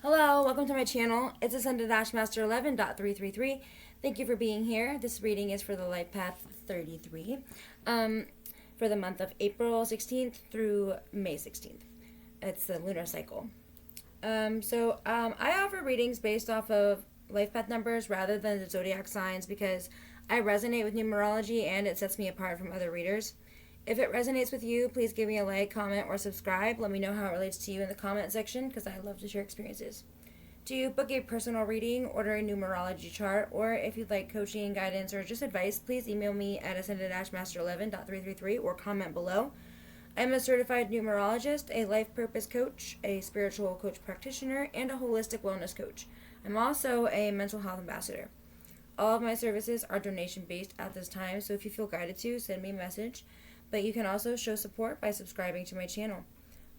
Hello, welcome to my channel. It's Ascended-Master 11.333. Thank you for being here. This reading is for the Lifepath 33 for the month of April 16th through May 16th. It's the lunar cycle. I offer readings based off of Lifepath numbers rather than the zodiac signs because I resonate with numerology and it sets me apart from other readers. If it resonates with you, please give me a like, comment, or subscribe. Let me know how it relates to you in the comment section because I love to share experiences. To book a personal reading, order a numerology chart, or if you'd like coaching, guidance, or just advice, please email me at ascended-master11.333 or comment below. I'm a certified numerologist, a life purpose coach, a spiritual coach practitioner, and a holistic wellness coach. I'm also a mental health ambassador. All of my services are donation-based at this time, so if you feel guided to, send me a message. But you can also show support by subscribing to my channel.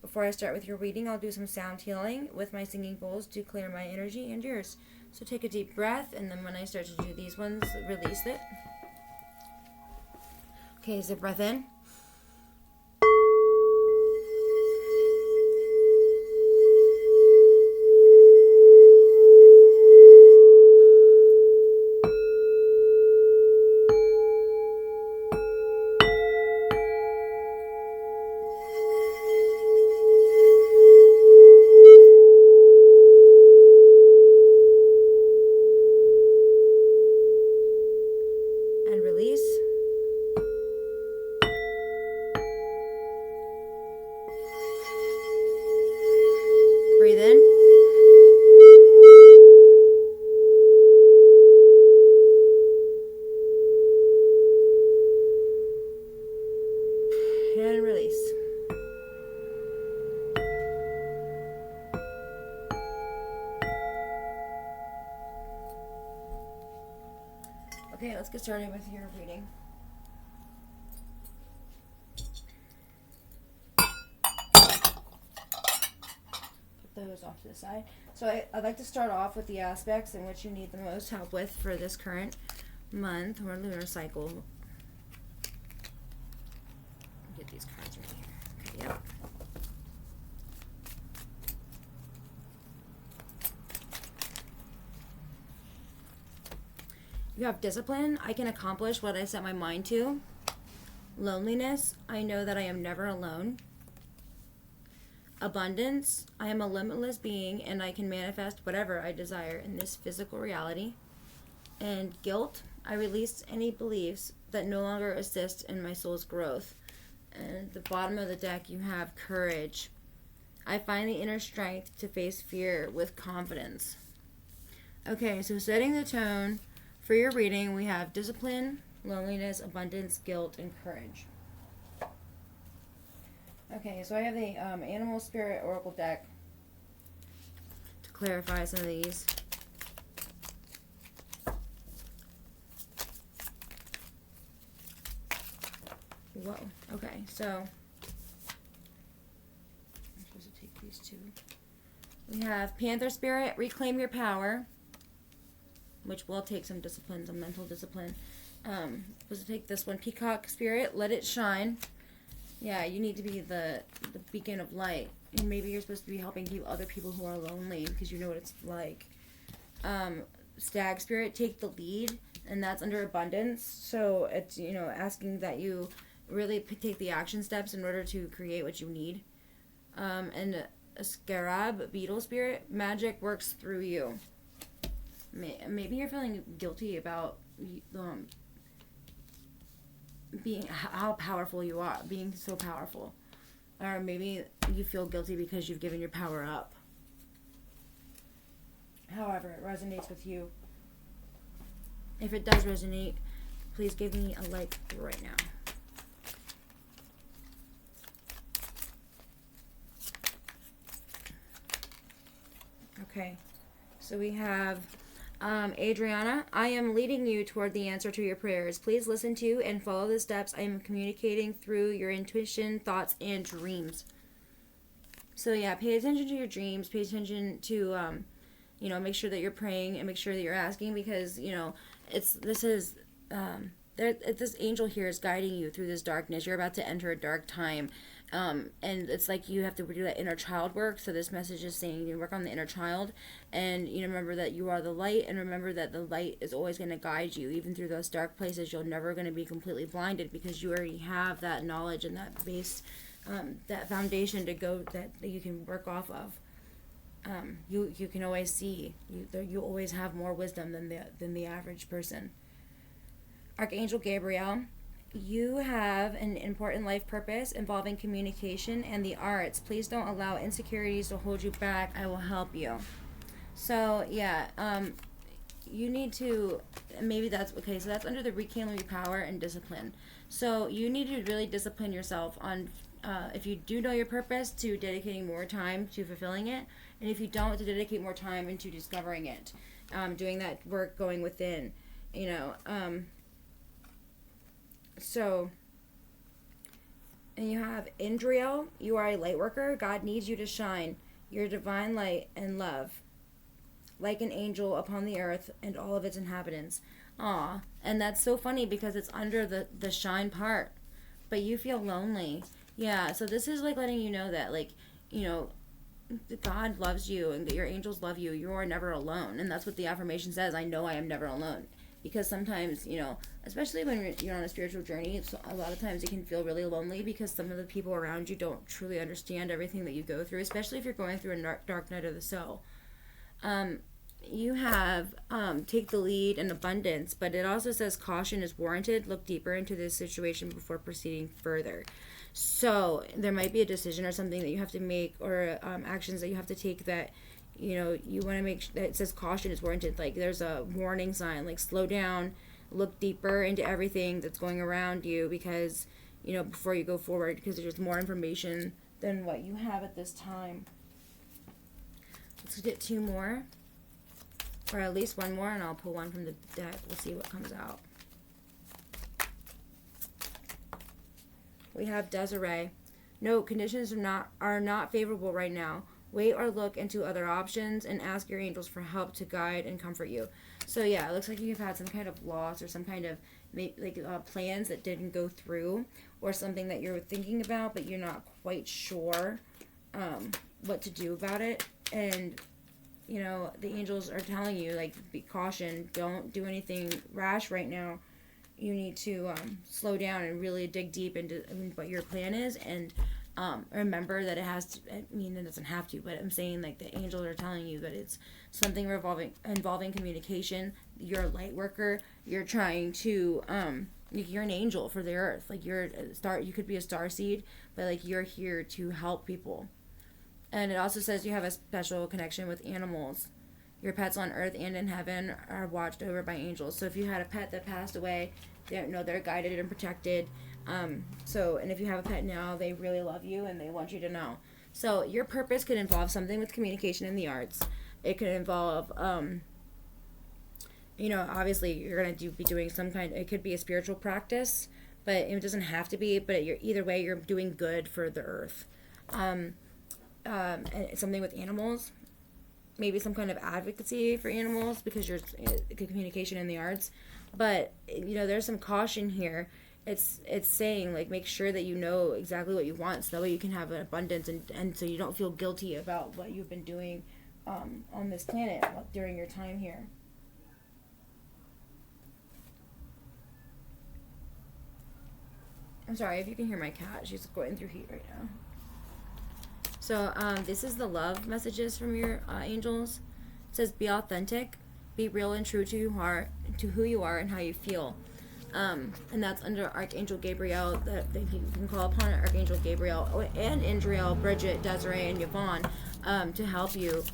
Before I start with your reading, I'll do some sound healing with my singing bowls to clear my energy and yours. So take a deep breath, and then when I start to do these ones, release it. Okay, so breath in. And release. Breathe in. And release. Okay, let's get started with your reading. Put those off to the side. So I'd like to start off with the aspects in which you need the most help with for this current month or lunar cycle. Get these cards right here. Okay, yep. You have discipline. I can accomplish what I set my mind to. Loneliness. I know that I am never alone. Abundance. I am a limitless being and I can manifest whatever I desire in this physical reality. And guilt. I release any beliefs that no longer assist in my soul's growth. And at the bottom of the deck, you have courage. I find the inner strength to face fear with confidence. Okay, so setting the tone for your reading, we have discipline, loneliness, abundance, guilt, and courage. Okay, so I have the Animal Spirit Oracle deck to clarify some of these. Whoa, okay, so I'm supposed to take these two. We have Panther Spirit, reclaim your power, which will take some discipline, some mental discipline. Supposed to take this one, Peacock Spirit, let it shine. Yeah, you need to be the beacon of light. And maybe you're supposed to be helping other people who are lonely because you know what it's like. Stag Spirit, take the lead, and that's under abundance. So it's, asking that you really take the action steps in order to create what you need. And a Scarab, Beetle Spirit, magic works through you. Maybe you're feeling guilty about being how powerful you are, being so powerful. Or maybe you feel guilty because you've given your power up. However, it resonates with you. If it does resonate, please give me a like right now. Okay, so we have Adriana, I am leading you toward the answer to your prayers. Please listen to and follow the steps I am communicating through your intuition, thoughts, and dreams. So yeah, pay attention to your dreams. Pay attention to, make sure that you're praying and make sure that you're asking because, this angel here is guiding you through this darkness. You're about to enter a dark time. And it's like you have to do that inner child work. So this message is saying you work on the inner child, and remember that you are the light, and remember that the light is always going to guide you even through those dark places. You're never going to be completely blinded because you already have that knowledge and that base, that foundation to go that you can work off of. You can always see you always have more wisdom than the average person. Archangel Gabriel, you have an important life purpose involving communication and the arts. Please don't allow insecurities to hold you back. I will help you. So yeah, you need to, maybe that's okay. So that's under the rekindling your power and discipline. So you need to really discipline yourself on, if you do know your purpose, to dedicating more time to fulfilling it, and if you don't, to dedicate more time into discovering it, doing that work, going within, So, and you have Indriel. You are a light worker. God needs you to shine your divine light and love like an angel upon the earth and all of its inhabitants. Aw, and that's so funny because it's under the shine part, but you feel lonely. Yeah, so this is like letting you know that, like, God loves you and your angels love you. You are never alone. And that's what the affirmation says. I know I am never alone. Because sometimes, especially when you're on a spiritual journey, so a lot of times it can feel really lonely because some of the people around you don't truly understand everything that you go through, especially if you're going through a dark night of the soul. You have take the lead in abundance, but it also says caution is warranted. Look deeper into this situation before proceeding further. So there might be a decision or something that you have to make, or actions that you have to take that you want to make that it says caution is warranted. Like there's a warning sign, like slow down, look deeper into everything that's going around you, because before you go forward, because there's more information than what you have at this time. Let's get two more, or at least one more, and I'll pull one from the deck. We'll see what comes out. We have Desiree. No, conditions are not favorable right now. Wait or look into other options and ask your angels for help to guide and comfort you. So yeah, it looks like you've had some kind of loss or some kind of plans that didn't go through, or something that you're thinking about but you're not quite sure what to do about it. And the angels are telling you, like, be caution, don't do anything rash right now. You need to slow down and really dig deep into what your plan is, and remember that it has to, it doesn't have to, but I'm saying, like, the angels are telling you that it's something involving communication. You're a light worker. You're trying to, you're an angel for the earth. Like, you're a star. You could be a starseed, but, like, you're here to help people. And it also says you have a special connection with animals. Your pets on earth and in heaven are watched over by angels. So if you had a pet that passed away, they're guided and protected. And if you have a pet now, they really love you and they want you to know. So your purpose could involve something with communication in the arts. It could involve, obviously you're going to be doing some kind, it could be a spiritual practice, but it doesn't have to be, but either way, you're doing good for the earth. Something with animals, maybe some kind of advocacy for animals, because you're communication in the arts. But there's some caution here. It's saying, like, make sure that you know exactly what you want, so that way you can have an abundance, and so you don't feel guilty about what you've been doing on this planet during your time here. I'm sorry if you can hear my cat. She's going through heat right now. So this is the love messages from your angels. It says, be authentic, be real and true to who you are and how you feel. And that's under Archangel Gabriel. That you can call upon Archangel Gabriel and Indriel, Bridget, Desiree, and Yvonne to help you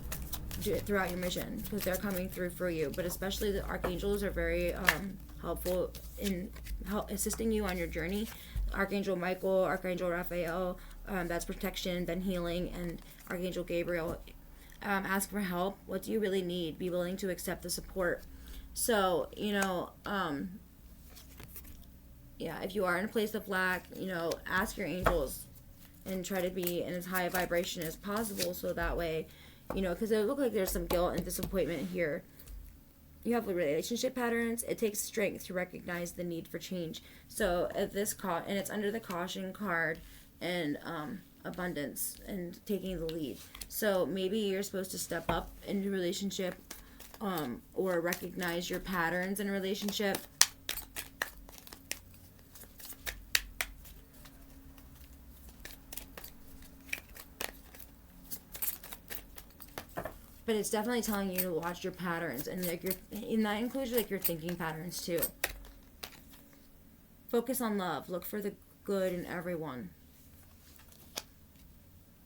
throughout your mission, because they're coming through for you. But especially the archangels are very helpful in assisting you on your journey. Archangel Michael, Archangel Raphael, that's protection, then healing, and Archangel Gabriel, ask for help. What do you really need? Be willing to accept the support. So, if you are in a place of lack, ask your angels and try to be in as high a vibration as possible, so that way, because it looks like there's some guilt and disappointment here. You have relationship patterns. It takes strength to recognize the need for change. So at this and it's under the caution card. and abundance and taking the lead. So maybe you're supposed to step up in a relationship, or recognize your patterns in a relationship. But it's definitely telling you to watch your patterns, and like and that includes like your thinking patterns too. Focus on love. Look for the good in everyone.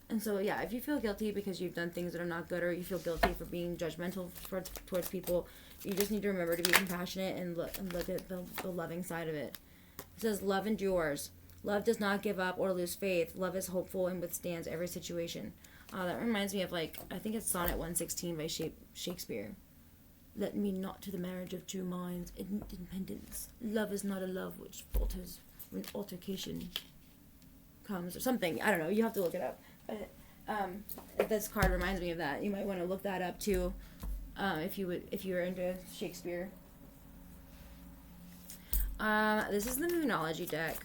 And so, yeah, if you feel guilty because you've done things that are not good, or you feel guilty for being judgmental towards people, you just need to remember to be compassionate and look at the loving side of it. It says, love endures. Love does not give up or lose faith. Love is hopeful and withstands every situation. That reminds me of, like, I think it's Sonnet 116 by Shakespeare. Let me not to the marriage of true minds, independence. Love is not a love which falters when altercation comes, or something. I don't know. You have to look it up. But this card reminds me of that. You might want to look that up too, if you're into Shakespeare. This is the Moonology deck.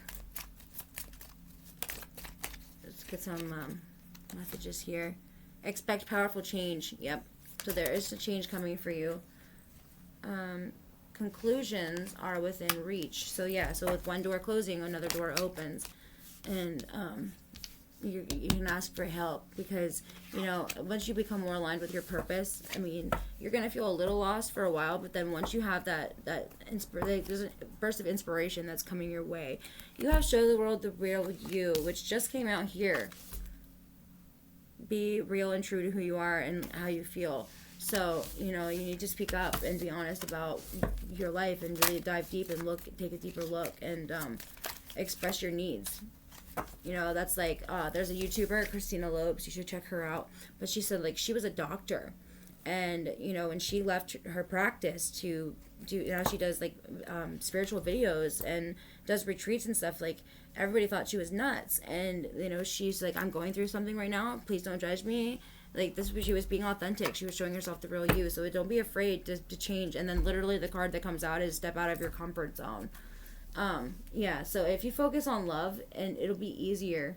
Let's get some messages here. Expect powerful change. Yep. So there is a change coming for you. Conclusions are within reach. So yeah, so with one door closing, another door opens. And you can ask for help, because, you know, once you become more aligned with your purpose, I mean, you're going to feel a little lost for a while, but then once you have there's a burst of inspiration that's coming your way. You have Show the World the Real You, which just came out here. Be real and true to who you are and how you feel. So, you know, you need to speak up and be honest about your life, and really dive deep and take a deeper look, and express your needs. You know, that's like, there's a YouTuber, Christina Lopes, you should check her out. But she said, like, she was a doctor, and, you know, when she left her practice to do, now she does, like, spiritual videos and does retreats and stuff, like, everybody thought she was nuts. And, you know, she's like, I'm going through something right now, please don't judge me. Like, she was being authentic. She was showing herself the real you. So don't be afraid to change. And then literally the card that comes out is step out of your comfort zone. Yeah, so if you focus on love, and it'll be easier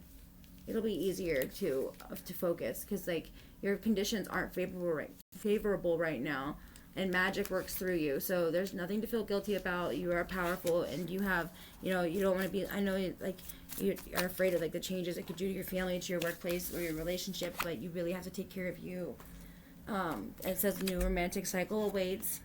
to focus, because, like, your conditions aren't favorable right now, and magic works through you. So there's nothing to feel guilty about. You are powerful, and you have, you know, you don't want to be, I know, like, you are afraid of, like, the changes it could do to your family, to your workplace, or your relationship, but you really have to take care of you. It says new romantic cycle awaits.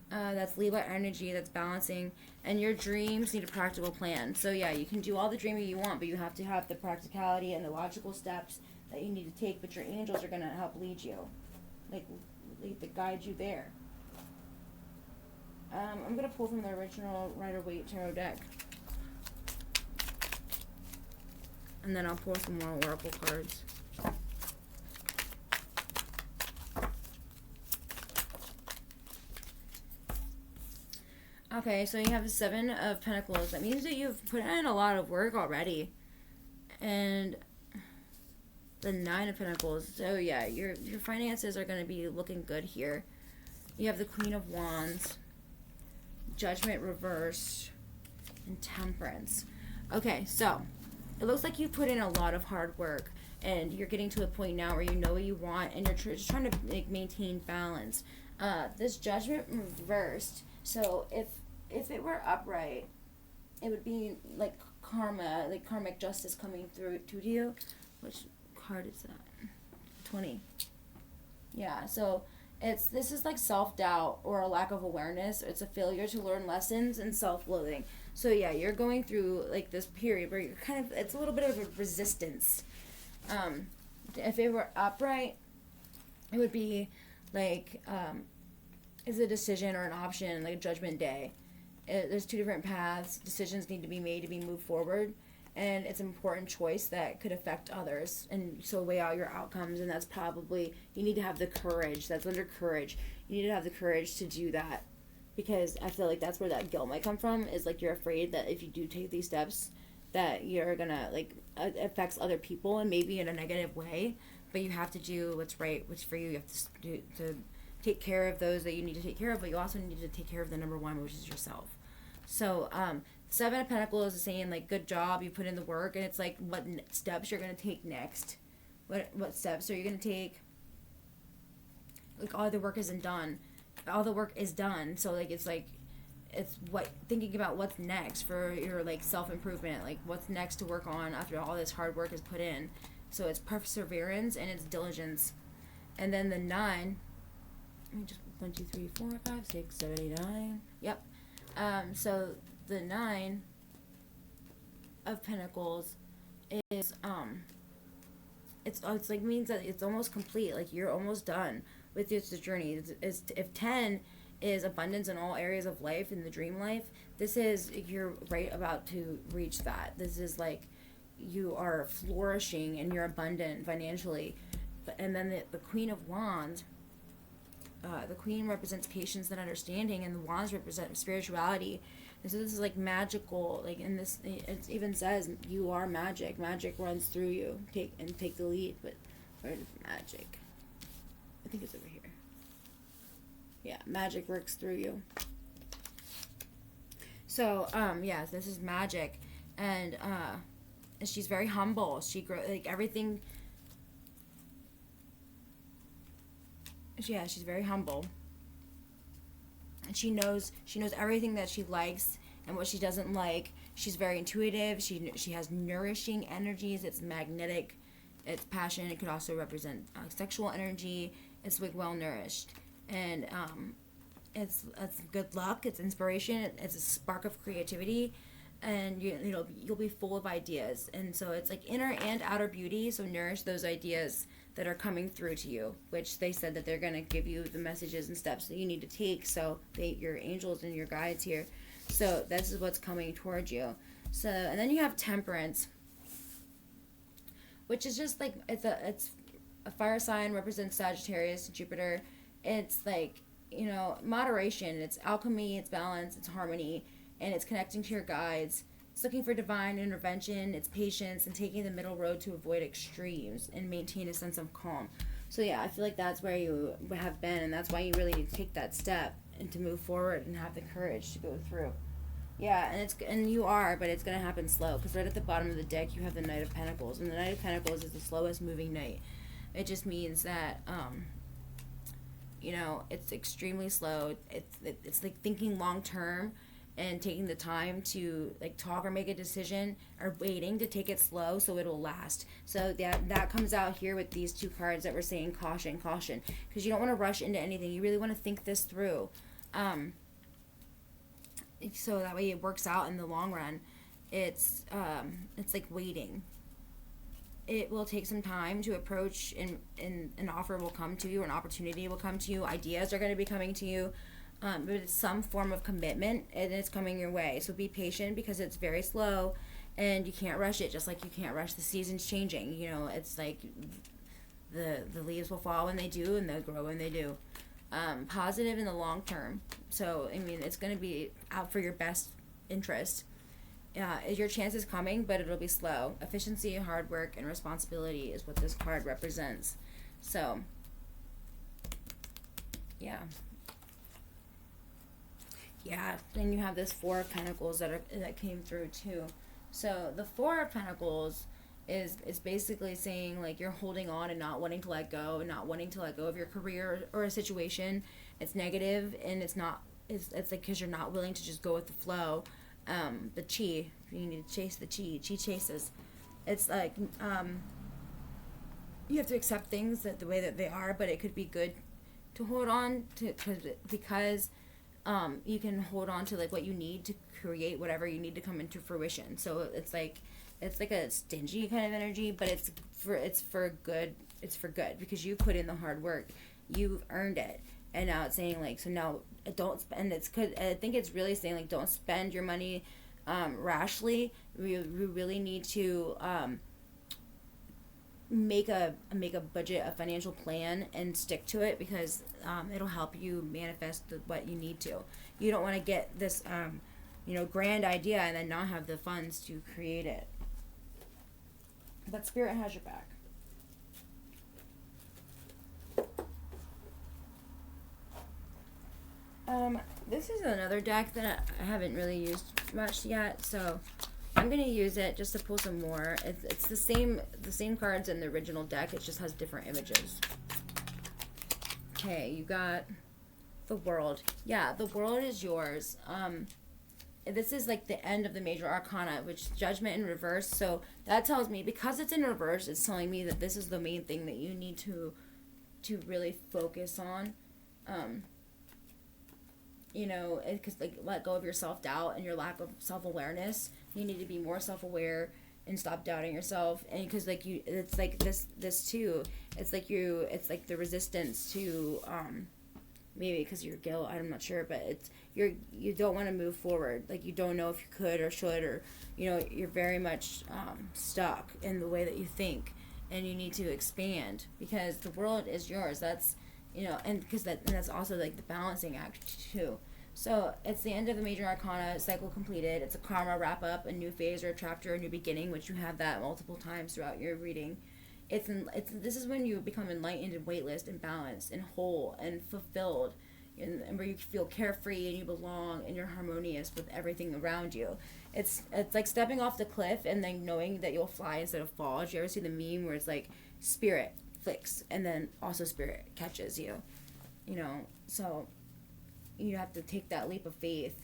That's Libra energy, that's balancing, and your dreams need a practical plan. So yeah, you can do all the dreaming you want, but you have to have the practicality and the logical steps that you need to take. But your angels are going to help lead you, like to guide you there. I'm going to pull from the original Rider-Waite Tarot deck, and then I'll pull some more Oracle cards. Okay, so you have the Seven of Pentacles. That means that you've put in a lot of work already. And the Nine of Pentacles. So yeah, your finances are going to be looking good here. You have the Queen of Wands, Judgment reversed, and Temperance. Okay, so it looks like you've put in a lot of hard work, and you're getting to a point now where you know what you want, and you're just trying to maintain balance. This Judgment reversed. So if it were upright, it would be like karma, like karmic justice coming through to you. Which card is that? 20. Yeah, so this is like self-doubt or a lack of awareness. It's a failure to learn lessons and self-loathing. So yeah, you're going through like this period where you're kind of, it's a little bit of a resistance. If it were upright, it would be like, is a decision or an option, like a judgment day. There's two different paths. Decisions need to be made to be moved forward, and it's an important choice that could affect others. And so weigh out your outcomes, and that's probably, you need to have the courage. That's under courage. You need to have the courage to do that, because I feel like that's where that guilt might come from, is like you're afraid that if you do take these steps that you're gonna, like, it affects other people, and maybe in a negative way, but you have to do what's right, what's for you. You have to take care of those that you need to take care of, but you also need to take care of the number one, which is yourself. So Seven of Pentacles is saying like good job, you put in the work, and it's like what steps you're gonna take next. What steps are you gonna take? Like all the work isn't done. All the work is done. So it's what thinking about what's next for your like self-improvement, like what's next to work on after all this hard work is put in. So it's perseverance and it's diligence. And then the 9, let me just 1 2 3 4 5 6 7 8 9. Yep. So the 9 of Pentacles is it's like means that it's almost complete, like you're almost done with this journey. It's if 10 is abundance in all areas of life, in the dream life, this is you're right about to reach that. This is like you are flourishing and you're abundant financially. And then the Queen of Wands, the Queen represents patience and understanding, and the Wands represent spirituality. And so this is like magical, like in this, it even says you are magic. Magic runs through you. Take the lead. But where is magic? I think it's over here. Yeah, magic works through you. So, yeah, this is magic, and she's very humble. She like everything. Yeah, she's very humble, and she knows everything that she likes and what she doesn't like. She's very intuitive. She has nourishing energies. It's magnetic. It's passion. It could also represent sexual energy. It's like well nourished. And it's good luck, it's inspiration, it's a spark of creativity, and you'll be full of ideas. And so it's like inner and outer beauty, so nourish those ideas that are coming through to you, which they said that they're going to give you the messages and steps that you need to take. So your angels and your guides here, so this is what's coming towards you. So, and then you have Temperance, which is just like it's a fire sign, represents Sagittarius, Jupiter. It's like, moderation, it's alchemy, it's balance, it's harmony, and it's connecting to your guides. It's looking for divine intervention, it's patience, and taking the middle road to avoid extremes and maintain a sense of calm. So yeah, I feel like that's where you have been, and that's why you really need to take that step and to move forward and have the courage to go through. Yeah, and you are, but it's going to happen slow, because right at the bottom of the deck you have the Knight of Pentacles, and the Knight of Pentacles is the slowest moving knight. It just means that it's extremely slow. It's like thinking long term and taking the time to like talk or make a decision, or waiting to take it slow so it'll last. So that comes out here with these two cards that we're saying caution, because you don't want to rush into anything. You really want to think this through, so that way it works out in the long run. It's like waiting. It will take some time to approach, and an offer will come to you, an opportunity will come to you, ideas are going to be coming to you, but it's some form of commitment, and it's coming your way. So be patient, because it's very slow, and you can't rush it, just like you can't rush the seasons changing. It's like the leaves will fall when they do, and they'll grow when they do. Positive in the long term. So, it's going to be out for your best interest. Your chance is coming, but it'll be slow. Efficiency, hard work, and responsibility is what this card represents. So, yeah. Then you have this Four of Pentacles that came through too. So the Four of Pentacles is basically saying like you're holding on and not wanting to let go, and not wanting to let go of your career or a situation. It's negative, and it's like because you're not willing to just go with the flow. The chi, you need to chase the chi chases. It's like you have to accept things the way that they are, but it could be good to hold on to, because you can hold on to like what you need to create whatever you need to come into fruition. So it's like a stingy kind of energy, but it's for good, because you put in the hard work, you've earned it. And now it's saying like, so now don't spend. I think it's really saying like, don't spend your money rashly. We really need to make a budget, a financial plan, and stick to it, because it'll help you manifest what you need to. You don't want to get this grand idea and then not have the funds to create it. But Spirit has your back. This is another deck that I haven't really used much yet, so I'm gonna use it just to pull some more. It's the same cards in the original deck. It just has different images. Okay, you got the World. Yeah, the World is yours. This is like the end of the major arcana, which is Judgment in reverse. So that tells me, because it's in reverse, it's telling me that this is the main thing that you need to really focus on. You know, because like let go of your self-doubt and your lack of self-awareness. You need to be more self-aware and stop doubting yourself. And because like you, it's like this too. It's like the resistance to maybe because of your guilt, I'm not sure, but it's you don't want to move forward. Like you don't know if you could or should, or you know, you're very much stuck in the way that you think, and you need to expand because the world is yours. That's, you know, and because that's also like the balancing act too. So it's the end of the major arcana, cycle completed. It's a karma wrap up, a new phase or a chapter, a new beginning, which you have that multiple times throughout your reading. This is when you become enlightened and weightless and balanced and whole and fulfilled, and where you feel carefree and you belong and you're harmonious with everything around you. It's like stepping off the cliff and then knowing that you'll fly instead of fall. Did you ever see the meme where it's like spirit flicks and then also spirit catches you? You know, so you have to take that leap of faith.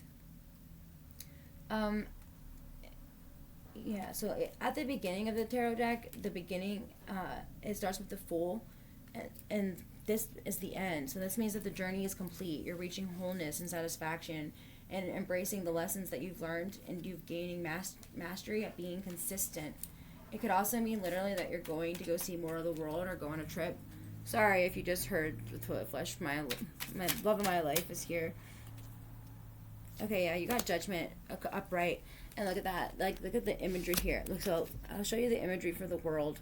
Yeah, so at the beginning of the tarot deck, it starts with the Fool, and this is the end. So this means that the journey is complete. You're reaching wholeness and satisfaction and embracing the lessons that you've learned, and you've gaining mastery at being consistent. It could also mean literally that you're going to go see more of the world or go on a trip. Sorry if you just heard the toilet flush. My love of my life is here. Okay, yeah, you got Judgment upright. And look at that. Like, look at the imagery here. Look, so I'll show you the imagery for the World.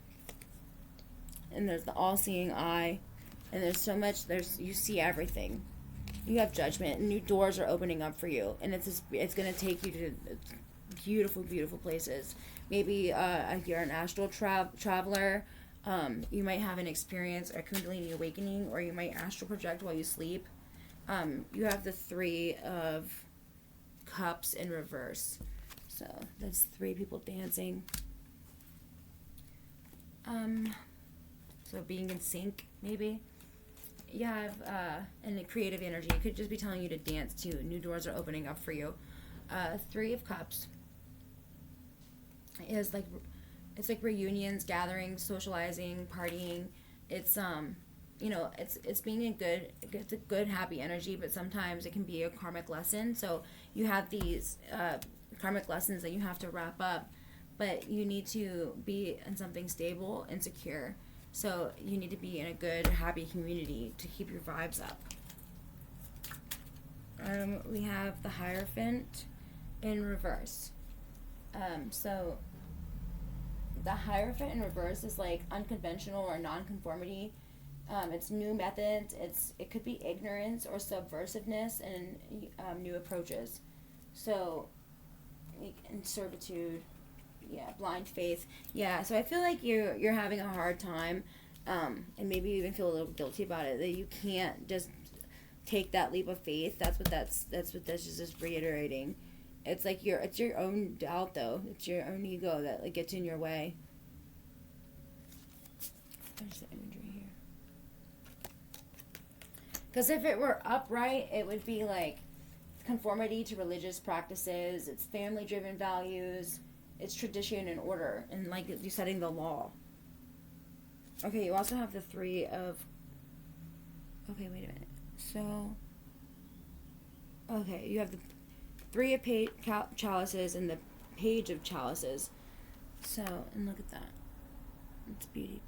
And there's the all-seeing eye. And there's so much. You see everything. You have Judgment. And new doors are opening up for you. And it's going to take you to beautiful, beautiful places. Maybe you're an astral traveler. You might have an experience, a Kundalini awakening, or you might astral project while you sleep. You have the Three of Cups in reverse. So that's 3 people dancing. So being in sync, maybe. You have and a creative energy. It could just be telling you to dance too. New doors are opening up for you. 3 of Cups is like, it's like reunions, gatherings, socializing, partying. It's you know, it's being it's a good happy energy, but sometimes it can be a karmic lesson. So you have these karmic lessons that you have to wrap up, but you need to be in something stable and secure. So you need to be in a good, happy community to keep your vibes up. We have the Hierophant in reverse. So the Hierophant in reverse is like unconventional or non-conformity. It's new methods. It could be ignorance or subversiveness and new approaches. So, in servitude, yeah, blind faith, yeah. So I feel like you're having a hard time, and maybe you even feel a little guilty about it, that you can't just take that leap of faith. That's what this is just reiterating. It's like it's your own doubt though. It's your own ego that like gets in your way. There's the imagery here. Because if it were upright, it would be like conformity to religious practices, it's family-driven values, it's tradition and order, and like you setting the law. Okay, you also have the 3 of... Okay, wait a minute. So... Okay, you have the 3 of chalices and the Page of chalices. So, and look at that. It's beauty.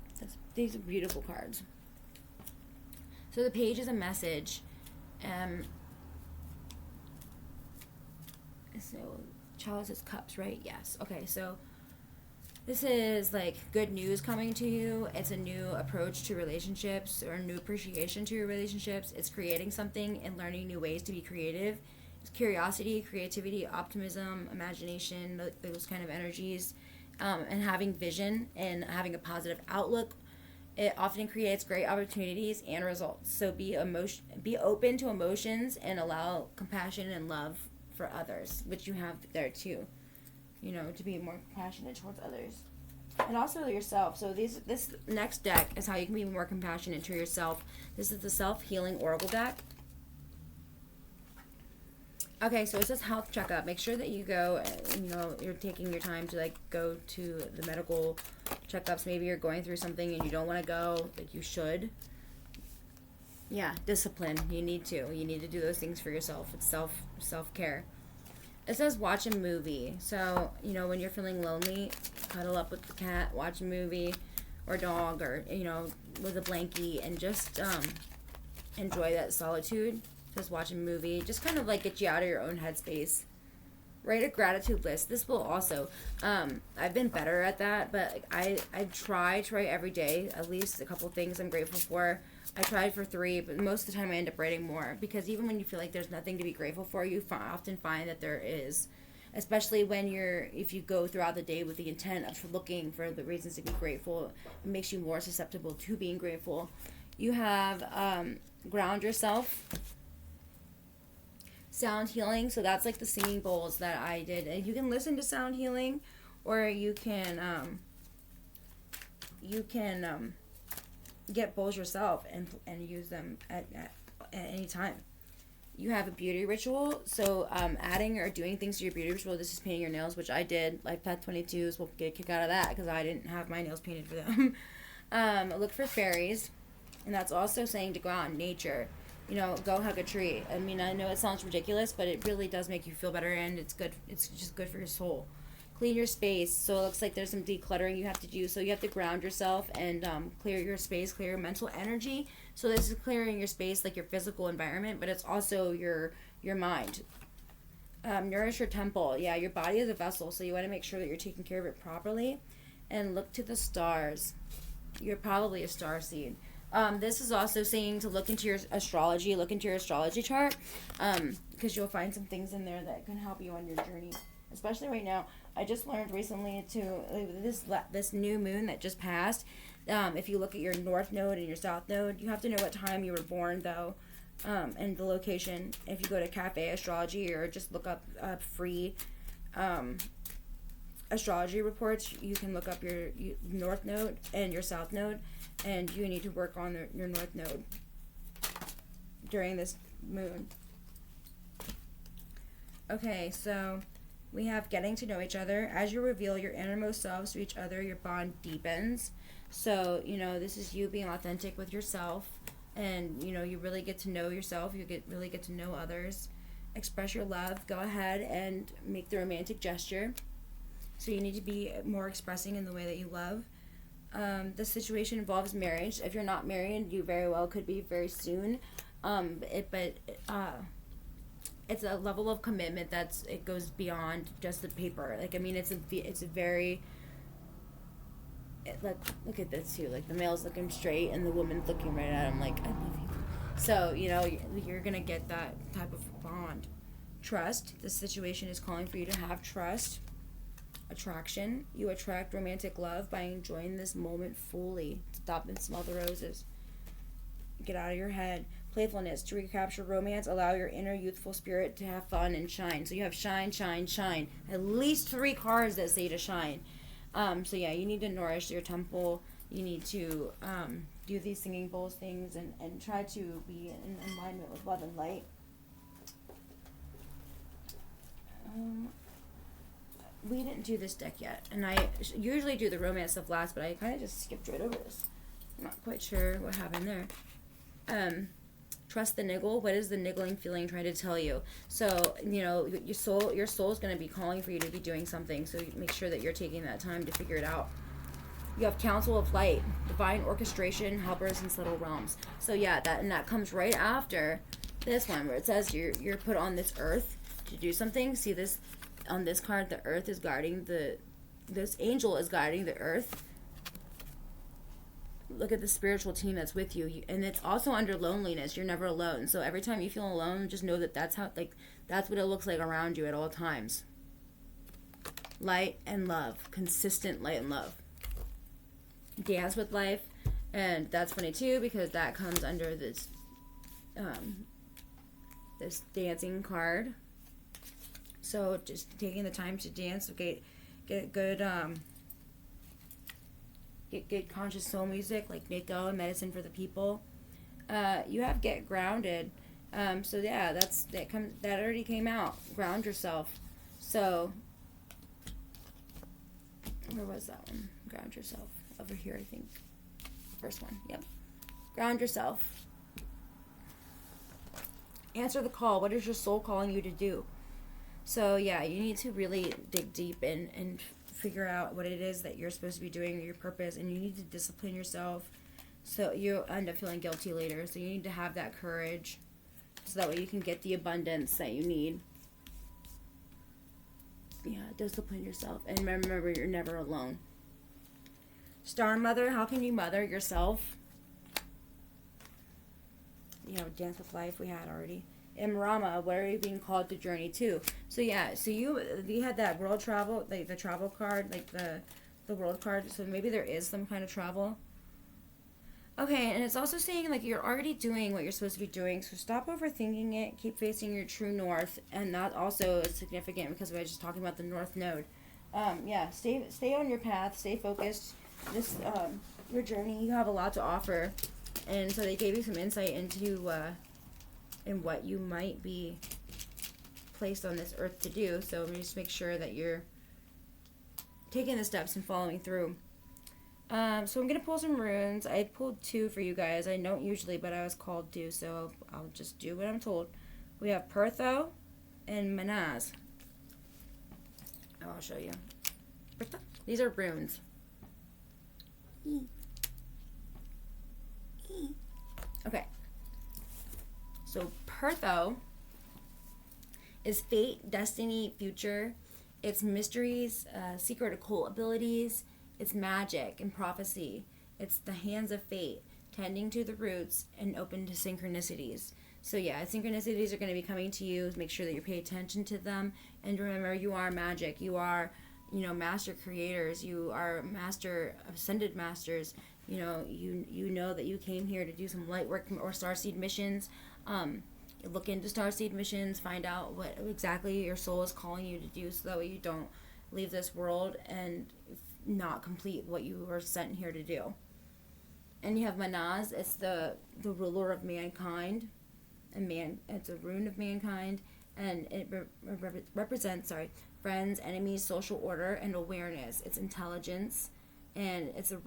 These are beautiful cards. So the Page is a message. So chalice is cups, right? Yes. Okay, so this is like good news coming to you. It's a new approach to relationships or a new appreciation to your relationships. It's creating something and learning new ways to be creative. It's curiosity, creativity, optimism, imagination, those kind of energies, and having vision and having a positive outlook. It often creates great opportunities and results. So be open to emotions and allow compassion and love for others, which you have there too. You know, to be more compassionate towards others. And also yourself. So this next deck is how you can be more compassionate to yourself. This is the Self-Healing Oracle deck. Okay, so it says health checkup. Make sure that you go, you know, you're taking your time to, like, go to the medical checkups. Maybe you're going through something and you don't want to go, like you should. Yeah, discipline. You need to do those things for yourself. It's self-care. It says watch a movie. So, you know, when you're feeling lonely, cuddle up with the cat, watch a movie or dog, or, you know, with a blankie, and just enjoy that solitude. Just watch a movie. Just kind of like get you out of your own headspace. Write a gratitude list. This will also, I've been better at that, but I try to write every day at least a couple things I'm grateful for. I tried for 3, but most of the time I end up writing more, because even when you feel like there's nothing to be grateful for, you often find that there is. Especially when if you go throughout the day with the intent of looking for the reasons to be grateful, it makes you more susceptible to being grateful. You have ground yourself. Sound healing, so that's like the singing bowls that I did. And you can listen to sound healing, or you can get bowls yourself and use them at any time. You have a beauty ritual, so adding or doing things to your beauty ritual. This is painting your nails, which I did. Lifepath 22s will get a kick out of that, because I didn't have my nails painted for them. Look for fairies, and that's also saying to go out in nature. You know, go hug a tree. I mean, I know it sounds ridiculous, but it really does make you feel better, and it's good. It's just good for your soul. Clean your space. So it looks like there's some decluttering you have to do. So you have to ground yourself and clear your space, clear your mental energy. So this is clearing your space, like your physical environment, but it's also your mind. Nourish your temple. Yeah, your body is a vessel, so you want to make sure that you're taking care of it properly. And look to the stars. You're probably a star seed. This is also saying to look into your astrology chart, because you'll find some things in there that can help you on your journey, especially right now. I just learned recently this new moon that just passed. If you look at your north node and your south node, you have to know what time you were born, though, and the location. If you go to Cafe Astrology, or just look up free astrology reports, you can look up your north node and your south node, and you need to work on your north node during this moon. Okay, so we have getting to know each other. As you reveal your innermost selves to each other, your bond deepens. So, you know, this is you being authentic with yourself, and, you know, you really get to know yourself. You really get to know others. Express your love. Go ahead and make the romantic gesture. So you need to be more expressing in the way that you love. The situation involves marriage. If you're not married, you very well could be very soon. It's a level of commitment it goes beyond just the paper. Like, I mean, it's a very, like, look at this too. Like, the male's looking straight and the woman's looking right at him like, I love you. So, you know, you're gonna get that type of bond. Trust. The situation is calling for you to have trust. Attraction. You attract romantic love by enjoying this moment fully. Stop and smell the roses. Get out of your head. Playfulness. To recapture romance, allow your inner youthful spirit to have fun and shine. So you have shine, shine, shine. At least 3 cards that say to shine. So yeah, you need to nourish your temple. You need to do these singing bowls things, and try to be in alignment with love and light. We didn't do this deck yet, and I usually do the romance stuff last, but I kind of just skipped right over this. I'm not quite sure what happened there. Trust the niggle. What is the niggling feeling trying to tell you? So, you know, your soul is going to be calling for you to be doing something, so make sure that you're taking that time to figure it out. You have Council of Light, Divine Orchestration, Helpers, and Subtle Realms. So yeah, that comes right after this one, where it says you're put on this earth to do something. See this? On this card, the earth is guarding this angel is guiding the earth. Look at the spiritual team that's with you. And it's also under loneliness. You're never alone. So every time you feel alone, just know that that's what it looks like around you at all times. Light and love. Consistent light and love. Dance with life. And that's funny too, because that comes under this this dancing card. So just taking the time to dance, get good get good conscious soul music like Nico and Medicine for the People. You have Get Grounded. So yeah, that already came out. Ground yourself. So where was that one? Ground yourself. Over here, I think. First one. Yep. Ground yourself. Answer the call. What is your soul calling you to do? So yeah, you need to really dig deep and figure out what it is that you're supposed to be doing, your purpose, and you need to discipline yourself so you end up feeling guilty later. So you need to have that courage so that way you can get the abundance that you need. Yeah, discipline yourself. And remember, you're never alone. Star Mother, how can you mother yourself? You know, Dance with Life we had already. And Rama, where are you being called to journey to? So yeah, so you had that world travel, like the travel card, like the world card. So maybe there is some kind of travel. Okay, and it's also saying like you're already doing what you're supposed to be doing, so stop overthinking it. Keep facing your true north, and that also is significant because we were just talking about the north node. Yeah, stay on your path, stay focused. This your journey, you have a lot to offer, and so they gave you some insight into in what you might be placed on this earth to do. So just make sure that you're taking the steps and following through. So I'm going to pull some runes. I pulled 2 for you guys. I don't usually, but I was called to, so I'll just do what I'm told. We have Pertho and Manaz. Oh, I'll show you. These are runes. Okay. So Pertho is fate, destiny, future. It's mysteries, secret occult abilities. It's magic and prophecy. It's the hands of fate, tending to the roots and open to synchronicities. So yeah, synchronicities are going to be coming to you. Make sure that you pay attention to them. And remember, you are magic. You are, master creators. You are master, ascended masters. You know that you came here to do some light work or starseed missions. Look into starseed missions. Find out what exactly your soul is calling you to do, so that way you don't leave this world and not complete what you were sent here to do. And you have Manaz. It's the ruler of mankind, and it's a rune of mankind, and it represents friends, enemies, social order, and awareness. It's intelligence, and it's the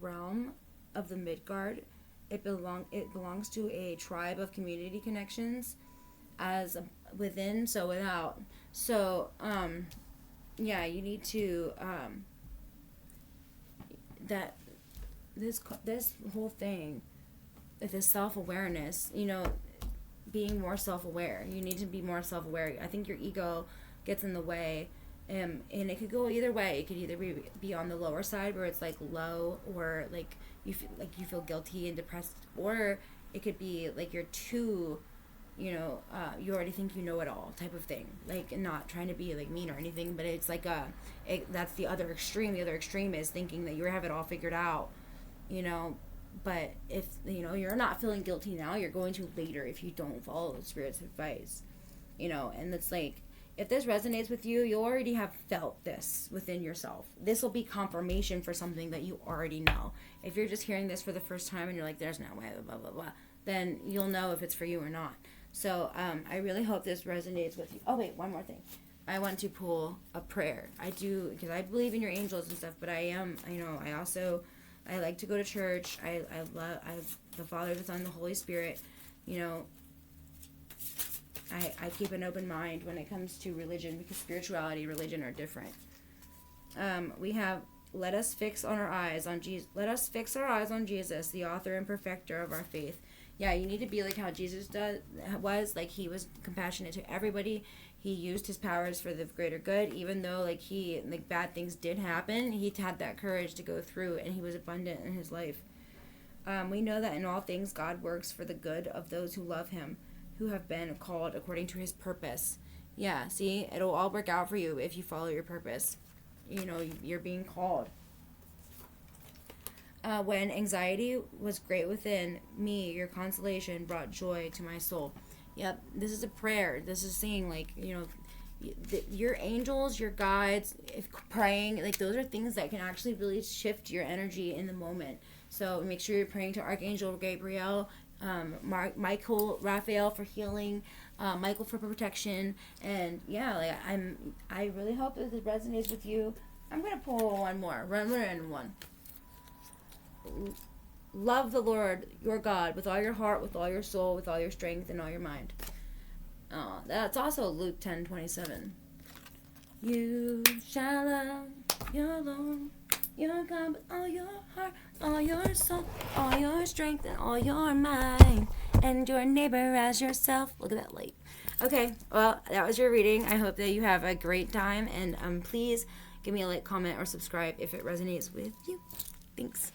realm of the Midgard. It belongs to a tribe of community connections, as within, so without. So yeah, you need to that this whole thing, this self-awareness, being more self-aware. You need to be more self-aware. I think your ego gets in the way, and it could go either way. It could either be on the lower side, where it's like low, or like you feel guilty and depressed, or it could be like you're too, you already think you know it all type of thing. Like, not trying to be like mean or anything, but it's like that's the other extreme. The other extreme is thinking that you have it all figured out, but if you're not feeling guilty now, you're going to later if you don't follow the spirit's advice. And it's like, if this resonates with you, you already have felt this within yourself. This will be confirmation for something that you already know. If you're just hearing this for the first time and you're like, there's no way, blah blah blah, then you'll know if it's for you or not. So I really hope this resonates with you. Oh wait, one more thing. I want to pull a prayer. I do, because I believe in your angels and stuff, but I like to go to church. I have the Father, the Son, the Holy Spirit. I keep an open mind when it comes to religion, because spirituality and religion are different. We have, let us fix our eyes on Jesus, the author and perfecter of our faith. Yeah, you need to be like how Jesus was. Like, he was compassionate to everybody. He used his powers for the greater good, even though bad things did happen. He had that courage to go through, and he was abundant in his life. We know that in all things God works for the good of those who love him, who have been called according to his purpose. Yeah, see, it'll all work out for you if you follow your purpose. You're being called. When anxiety was great within me, your consolation brought joy to my soul. Yep, this is a prayer. This is saying, like, your angels, your guides, if praying, like, those are things that can actually really shift your energy in the moment. So make sure you're praying to Archangel Gabriel, Michael, Raphael for healing, Michael for protection, and yeah, like I really hope that this resonates with you. I'm gonna pull one more, random one. Love the Lord your God with all your heart, with all your soul, with all your strength, and all your mind. That's also Luke 10:27. You shall love your Lord your God with all your heart, all your soul, all your strength, and all your mind, and your neighbor as yourself. Look at that light. Okay, well, that was your reading. I hope that you have a great time, and please give me a like, comment, or subscribe if it resonates with you. Thanks.